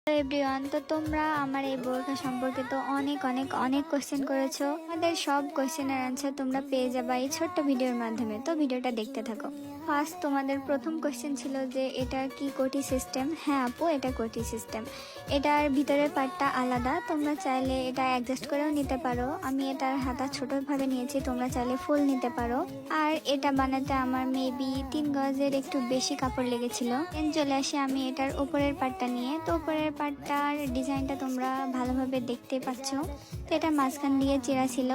Everyone, তো তোমরা আমার এই বোরখা সম্পর্কে তো অনেক অনেক অনেক কোশ্চেন করেছো। আমাদের সব কোশ্চেনের অ্যান্সার তোমরা পেয়ে যাবে এই ছোট্ট ভিডিওর মাধ্যমে। তো ভিডিওটা দেখতে থাকো। ফার্স্ট তোমাদের প্রথম কোশ্চেন ছিল যে এটা কি কোটি সিস্টেম। হ্যাঁ আপু, এটা কোটি সিস্টেম। এটার ভিতরের পার্টটা আলাদা, তোমরা চাইলে এটা অ্যাডজাস্ট করেও নিতে পারো। আমি এটার হাতা ছোটোভাবে নিয়েছি, তোমরা চাইলে ফুল নিতে পারো। আর এটা বানাতে আমার মেবি 3 গজের একটু বেশি কাপড় লেগেছিল। দেন চলে আসি আমি এটার উপরের পার্টটা নিয়ে। তো উপরের পার্টটার ডিজাইনটা তোমরা ভালোভাবে দেখতে পাচ্ছ। তো এটা মাঝখান দিয়ে চিরা ছিল,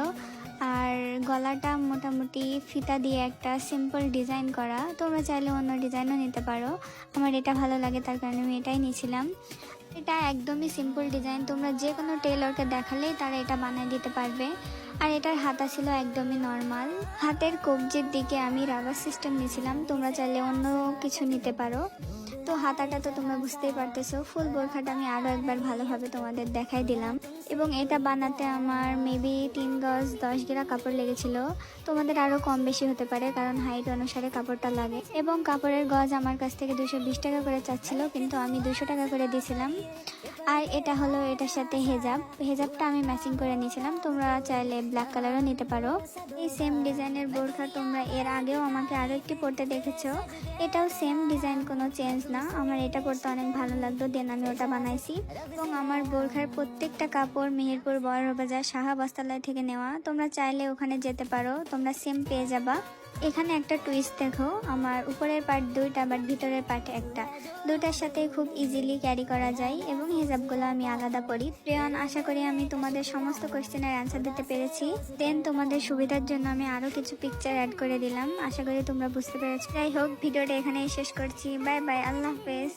আর গলাটা মোটামুটি ফিতা দিয়ে একটা সিম্পল ডিজাইন করা। তোমরা চাইলে অন্য ডিজাইনও নিতে পারো, আমার এটা ভালো লাগে তার কারণে আমি এটাই নিয়েছিলাম। এটা একদমই সিম্পল ডিজাইন, তোমরা যে কোনো টেলরকে দেখালেই তারা এটা বানিয়ে দিতে পারবে। আর এটার হাতা ছিল একদমই নর্মাল। হাতের কবজির দিকে আমি রাবার সিস্টেম নিয়েছিলাম, তোমরা চাইলে অন্য কিছু নিতে পারো। তো হাতাটা তো তোমরা বুঝতেই পারতেছো। ফুল বোরখাটা আমি আরও একবার ভালোভাবে তোমাদের দেখাই দিলাম। এবং এটা বানাতে আমার মেবি 3 গজ 10 গিরা কাপড় লেগেছিল। তোমাদের আরও কম বেশি হতে পারে, কারণ হাইট অনুসারে কাপড়টা লাগে। এবং কাপড়ের গজ আমার কাছ থেকে 220 টাকা করে চাচ্ছিল, কিন্তু আমি 200 টাকা করে দিয়েছিলাম। আর এটা হলো এটার সাথে হেজাবটা আমি ম্যাচিং করে নিয়েছিলাম। তোমরা চাইলে ব্ল্যাক কালারও নিতে পারো। এই সেম ডিজাইনের বোরখা তোমরা এর আগেও আমাকে আরও একটি পরতে দেখেছো। এটাও সেম ডিজাইন, কোনো চেঞ্জ না। আমার এটা পরতে অনেক ভালো লাগতো, দেন আমি ওটা বানাইছি। এবং আমার বোরখার প্রত্যেকটা কাপড় মেহেরপুর বড়বাজার সাহা বস্ত্রালয় থেকে নেওয়া। তোমরা চাইলে ওখানে যেতে পারো, তোমরা সেম পেয়ে যাবা। এখানে একটা টুইস্ট দেখো, আমার উপরের পার্ট দুইটা বাট ভিতরের পার্ট একটা। দুটার সাথে খুব ইজিলি ক্যারি করা যায়। এবং হিজাবগুলো আমি আলাদা পরি। প্রিয়ন, আশা করি আমি তোমাদের সমস্ত কোশ্চেনের অ্যান্সার দিতে পেরেছি। দেন তোমাদের সুবিধার জন্য আমি আরও কিছু পিকচার অ্যাড করে দিলাম, আশা করি তোমরা বুঝতে পেরেছো। যাই হোক, ভিডিওটা এখানেই শেষ করছি। বাই বাই, আল্লাহ হাফেজ।